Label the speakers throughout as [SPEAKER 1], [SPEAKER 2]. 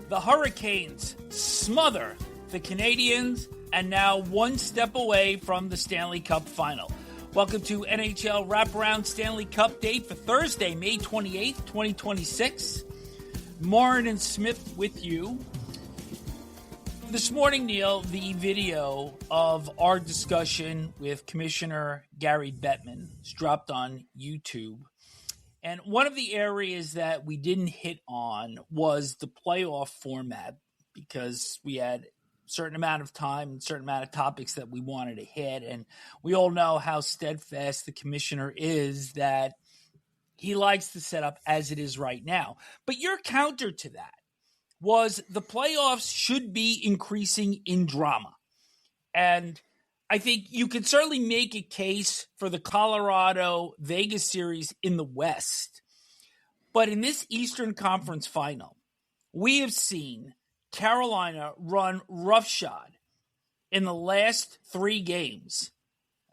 [SPEAKER 1] The Hurricanes smother the Canadiens and now one step away from the Stanley Cup final. Welcome to NHL Wraparound Stanley Cupdate for Thursday, May 28th, 2026. Morren and Smith with you. This morning, Neil, the video of our discussion with Commissioner Gary Bettman is dropped on YouTube. And one of the areas that we didn't hit on was the playoff format, because we had a certain amount of time and a certain amount of topics that we wanted to hit. And we all know how steadfast the commissioner is, that he likes the setup as it is right now. But your counter to that was the playoffs should be increasing in drama. And I think you could certainly make a case for the Colorado-Vegas series in the West. But in this Eastern Conference final, we have seen Carolina run roughshod in the last 3 games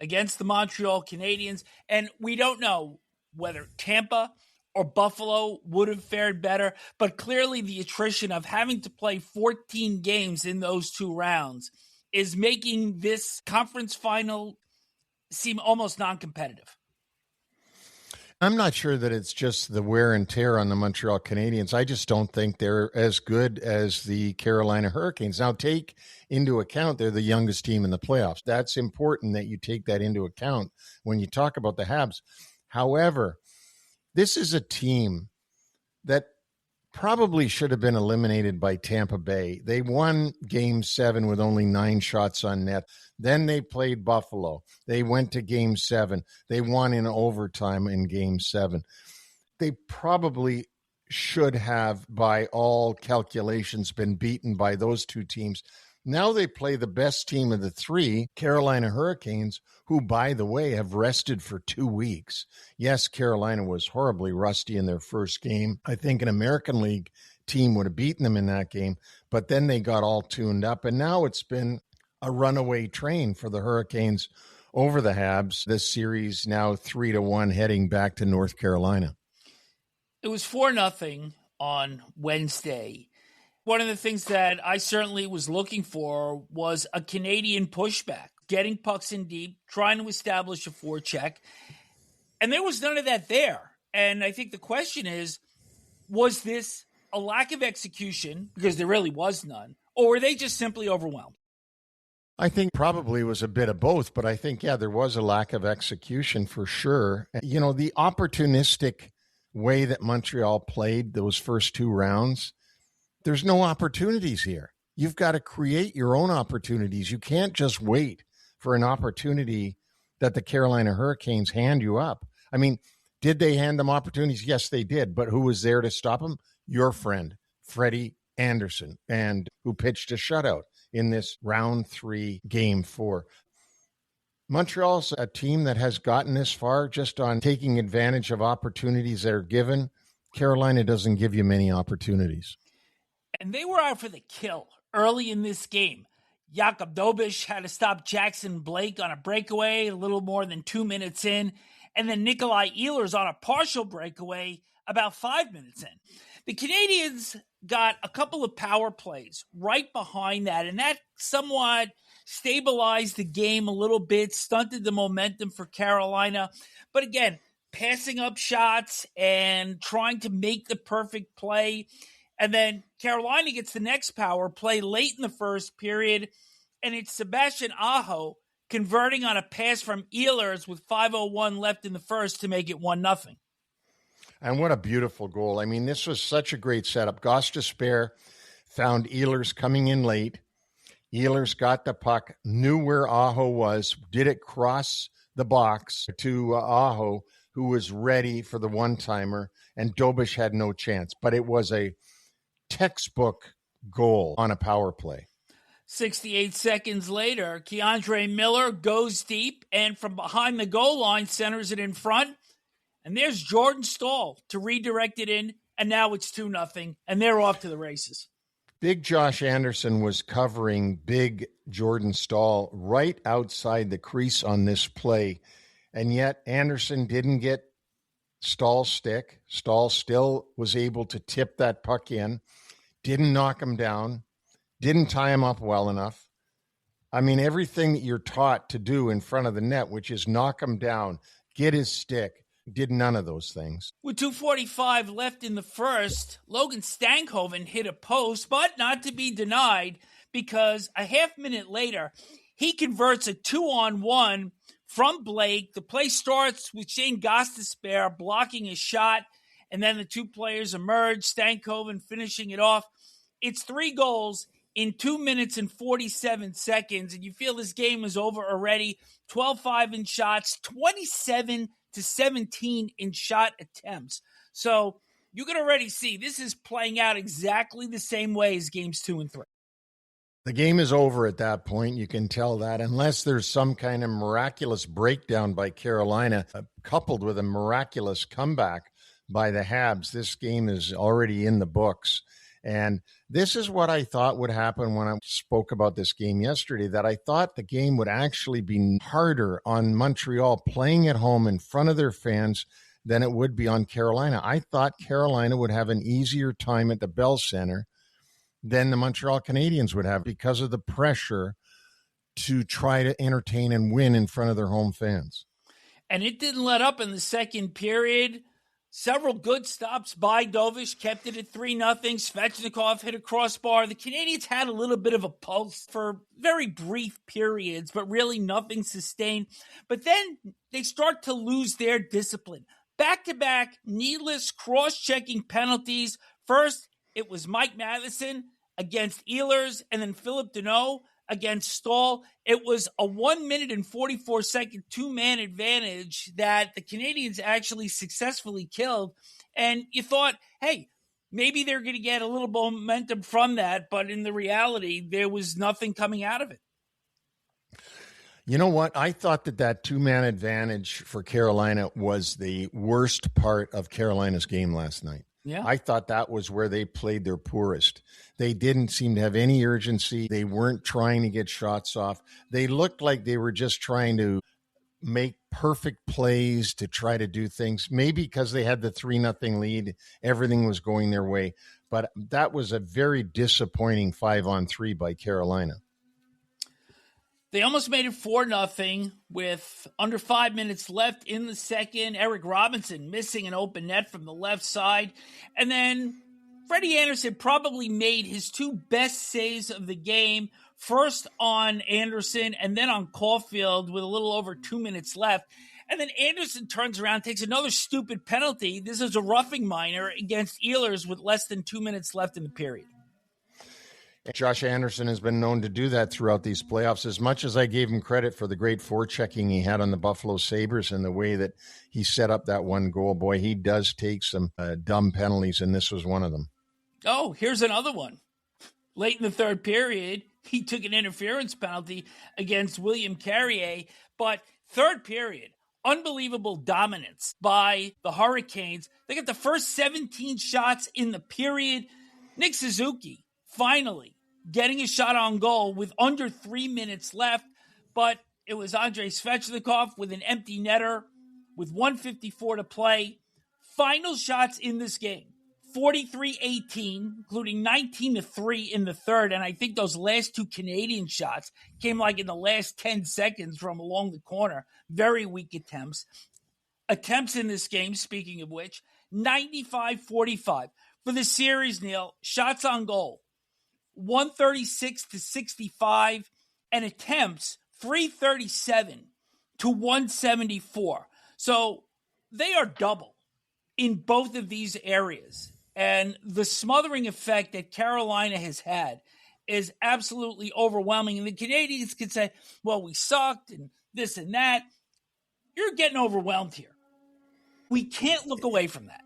[SPEAKER 1] against the Montreal Canadiens. And we don't know whether Tampa or Buffalo would have fared better. But clearly the attrition of having to play 14 games in those 2 rounds is making this conference final seem almost non-competitive.
[SPEAKER 2] I'm not sure that it's just the wear and tear on the Montreal Canadiens. I just don't think they're as good as the Carolina Hurricanes. Now, take into account they're the youngest team in the playoffs. That's important that you take that into account when you talk about the Habs. However, this is a team that probably should have been eliminated by Tampa Bay. They won Game 7 with only 9 shots on net. Then they played Buffalo. They went to Game 7. They won in overtime in Game 7. They probably should have, by all calculations, been beaten by those 2 teams. Now they play the best team of the 3, Carolina Hurricanes, who, by the way, have rested for 2 weeks. Yes, Carolina was horribly rusty in their first game. I think an American League team would have beaten them in that game, but then they got all tuned up, and now it's been a runaway train for the Hurricanes over the Habs. This series now 3-1 heading back to North Carolina.
[SPEAKER 1] It was 4-0 on Wednesday. One of the things that I certainly was looking for was a Canadian pushback, getting pucks in deep, trying to establish a forecheck. And there was none of that there. And I think the question is, was this a lack of execution, because there really was none, or were they just simply overwhelmed?
[SPEAKER 2] I think probably was a bit of both, but I think, there was a lack of execution for sure. You know, the opportunistic way that Montreal played those first 2 rounds, there's no opportunities here. You've got to create your own opportunities. You can't just wait for an opportunity that the Carolina Hurricanes hand you up. I mean, did they hand them opportunities? Yes, they did. But who was there to stop them? Your friend, Freddie Anderson, and who pitched a shutout in this round 3, game 4. Montreal's a team that has gotten this far just on taking advantage of opportunities that are given. Carolina doesn't give you many opportunities.
[SPEAKER 1] And they were out for the kill early in this game. Jakub Dobeš had to stop Jackson Blake on a breakaway a little more than 2 minutes in. And then Nikolai Ehlers on a partial breakaway about 5 minutes in. The Canadiens got a couple of power plays right behind that, and that somewhat stabilized the game a little bit, stunted the momentum for Carolina. But again, passing up shots and trying to make the perfect play. And then Carolina gets the next power play late in the first period, and it's Sebastian Aho converting on a pass from Ehlers with 5:01 left in the first to make it 1-0.
[SPEAKER 2] And what a beautiful goal. I mean, this was such a great setup. Gostisbehere found Ehlers coming in late. Ehlers got the puck, knew where Aho was, did it cross the box to Aho, who was ready for the one-timer, and Dobeš had no chance. But it was a textbook goal on a power play.
[SPEAKER 1] 68 seconds later, AndreMiller goes deep and from behind the goal line centers it in front. And there's Jordan Staal to redirect it in, and now it's 2-0, and they're off to the races.
[SPEAKER 2] Big Josh Anderson was covering big Jordan Staal right outside the crease on this play, and yet Anderson didn't get Staal's stick. Staal still was able to tip that puck in. didn't knock him down, didn't tie him up well enough. I mean, everything that you're taught to do in front of the net, which is knock him down, get his stick, did none of those things.
[SPEAKER 1] With 2:45 left in the first, Logan Stankoven hit a post, but not to be denied, because a half minute later, he converts a 2-on-1 from Blake. The play starts with Shane Gostisbehere blocking a shot, and then the two players emerge, Stankoven finishing it off. It's 3 goals in 2 minutes and 47 seconds, and you feel this game is over already. 12-5 in shots, 27-17 in shot attempts. So you can already see this is playing out exactly the same way as games 2 and 3.
[SPEAKER 2] The game is over at that point. You can tell that, unless there's some kind of miraculous breakdown by Carolina, coupled with a miraculous comeback by the Habs. This game is already in the books. And this is what I thought would happen when I spoke about this game yesterday, that I thought the game would actually be harder on Montreal playing at home in front of their fans than it would be on Carolina. I thought Carolina would have an easier time at the Bell Center than the Montreal Canadiens would have, because of the pressure to try to entertain and win in front of their home fans.
[SPEAKER 1] And it didn't let up in the second period. Several good stops by Dovish kept it at 3-0. Svechnikov hit a crossbar. The Canadiens had a little bit of a pulse for very brief periods, but really nothing sustained. But then they start to lose their discipline. Back-to-back needless cross-checking penalties. First, it was Mike Matheson against Ehlers, and then Philip Deneau against Stahl. It was a 1 minute and 44 second 2-man advantage that the Canadiens actually successfully killed. And you thought, hey, maybe they're going to get a little momentum from that, but in the reality, there was nothing coming out of it.
[SPEAKER 2] You know what? I thought that 2-man advantage for Carolina was the worst part of Carolina's game last night.
[SPEAKER 1] Yeah.
[SPEAKER 2] I thought that was where they played their poorest. They didn't seem to have any urgency. They weren't trying to get shots off. They looked like they were just trying to make perfect plays to try to do things. Maybe because they had the 3-0 lead, everything was going their way. But that was a very disappointing 5-on-3 by Carolina.
[SPEAKER 1] They almost made it 4-0 with under 5 minutes left in the second. Eric Robinson missing an open net from the left side. And then Freddie Anderson probably made his 2 best saves of the game. First on Anderson and then on Caulfield with a little over 2 minutes left. And then Anderson turns around, takes another stupid penalty. This is a roughing minor against Ehlers with less than 2 minutes left in the period.
[SPEAKER 2] Josh Anderson has been known to do that throughout these playoffs. As much as I gave him credit for the great forechecking he had on the Buffalo Sabres and the way that he set up that 1 goal, boy, he does take some dumb penalties, and this was one of them.
[SPEAKER 1] Oh, here's another one. Late in the third period, he took an interference penalty against William Carrier, but third period, unbelievable dominance by the Hurricanes. They got the first 17 shots in the period. Nick Suzuki finally getting a shot on goal with under 3 minutes left, but it was Andrei Svechnikov with an empty netter with 1:54 to play. Final shots in this game, 43-18, including 19-3 in the third, and I think those last 2 Canadian shots came like in the last 10 seconds from along the corner. Very weak attempts. Attempts in this game, speaking of which, 95-45. For the series, Neil, shots on goal, 136-65, and attempts 337-174. So they are double in both of these areas. And the smothering effect that Carolina has had is absolutely overwhelming. And the Canadiens can say, well, we sucked and this and that. You're getting overwhelmed here. We can't look away from that.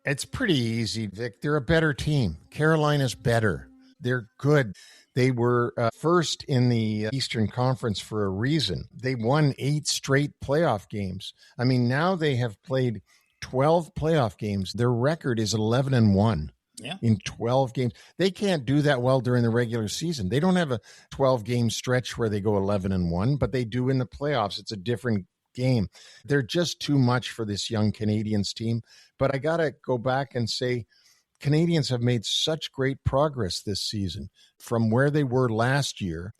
[SPEAKER 2] It's pretty easy, Vic. They're a better team. Carolina's better. They're good. They were first in the Eastern Conference for a reason. They won 8 straight playoff games. I mean, now they have played 12 playoff games. Their record is 11-1 in 12 games. They can't do that well during the regular season. They don't have a 12-game stretch where they go 11-1, but they do in the playoffs. It's a different game. They're just too much for this young Canadiens team. But I got to go back and say, Canadiens have made such great progress this season from where they were last year,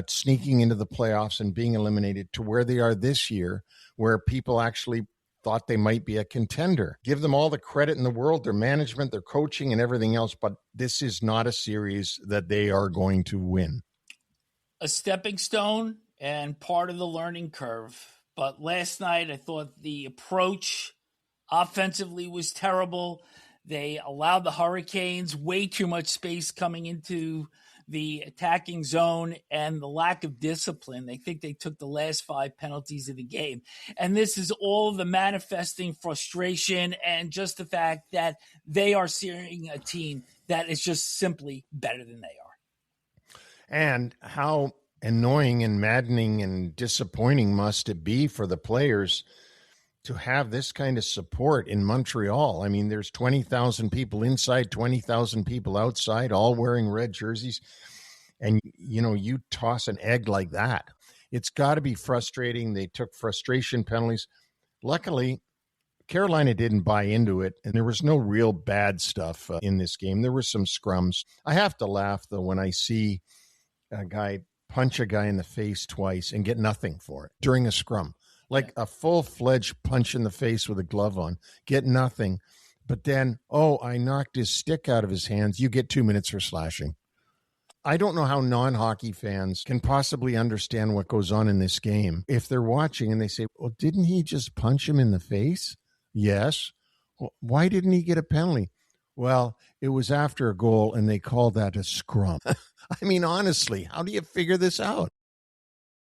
[SPEAKER 2] sneaking into the playoffs and being eliminated, to where they are this year, where people actually thought they might be a contender. Give them all the credit in the world, their management, their coaching, and everything else, but this is not a series that they are going to win.
[SPEAKER 1] A stepping stone and part of the learning curve. But last night, I thought the approach offensively was terrible. They allowed the Hurricanes way too much space coming into the attacking zone, and the lack of discipline. They think they took the last 5 penalties of the game. And this is all the manifesting frustration and just the fact that they are seeing a team that is just simply better than they are.
[SPEAKER 2] And how annoying and maddening and disappointing must it be for the players to have this kind of support in Montreal? I mean, there's 20,000 people inside, 20,000 people outside, all wearing red jerseys. And, you know, you toss an egg like that. It's got to be frustrating. They took frustration penalties. Luckily, Carolina didn't buy into it, and there was no real bad stuff in this game. There were some scrums. I have to laugh, though, when I see a guy punch a guy in the face twice and get nothing for it during a scrum. Like a full-fledged punch in the face with a glove on, get nothing. But then, I knocked his stick out of his hands. You get 2 minutes for slashing. I don't know how non-hockey fans can possibly understand what goes on in this game. If they're watching and they say, well, didn't he just punch him in the face? Yes. Well, why didn't he get a penalty? Well, it was after a goal, and they called that a scrum. I mean, honestly, how do you figure this out?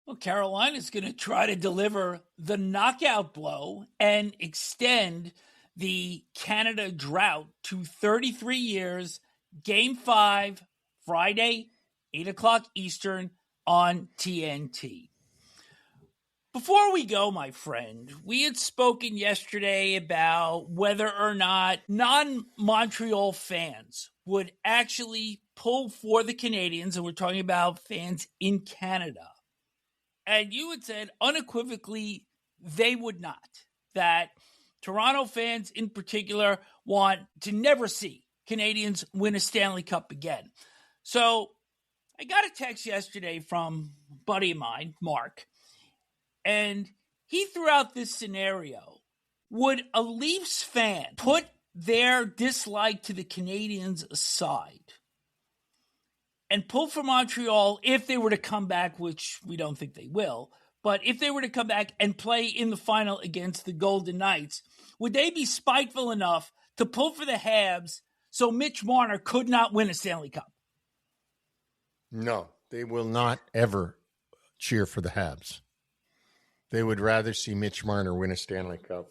[SPEAKER 1] Well, Carolina's going to try to deliver the knockout blow and extend the Canada drought to 33 years, Game 5, Friday, 8 o'clock Eastern on TNT. Before we go, my friend, we had spoken yesterday about whether or not non-Montreal fans would actually pull for the Canadiens, and we're talking about fans in Canada. And you had said unequivocally they would not. That Toronto fans in particular want to never see Canadiens win a Stanley Cup again. So I got a text yesterday from a buddy of mine, Mark, and he threw out this scenario. Would a Leafs fan put their dislike to the Canadiens aside and pull for Montreal if they were to come back, which we don't think they will, but if they were to come back and play in the final against the Golden Knights, would they be spiteful enough to pull for the Habs so Mitch Marner could not win a Stanley Cup?
[SPEAKER 2] No, they will not ever cheer for the Habs. They would rather see Mitch Marner win a Stanley Cup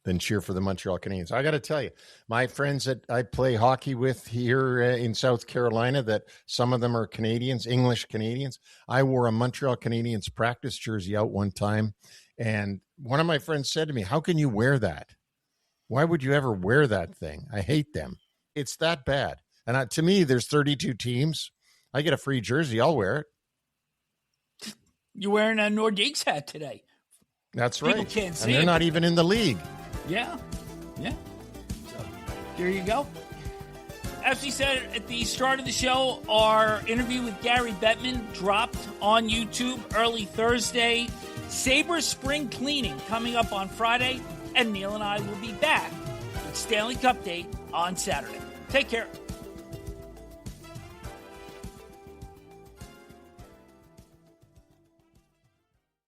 [SPEAKER 2] than cheer for the Montreal Canadiens. I got to tell you, my friends that I play hockey with here in South Carolina, that some of them are Canadians, English Canadians. I wore a Montreal Canadiens practice jersey out one time, and one of my friends said to me, how can you wear that? Why would you ever wear that thing? I hate them. It's that bad. And to me, there's 32 teams. I get a free jersey. I'll wear it.
[SPEAKER 1] You're wearing a Nordiques hat today.
[SPEAKER 2] That's right.
[SPEAKER 1] People can't see
[SPEAKER 2] and they're
[SPEAKER 1] it.
[SPEAKER 2] Not even in the league.
[SPEAKER 1] Yeah. So here you go. As we said at the start of the show, our interview with Gary Bettman dropped on YouTube early Thursday. Sabres spring cleaning coming up on Friday, and Neil and I will be back with Stanley Cupdate on Saturday. Take care.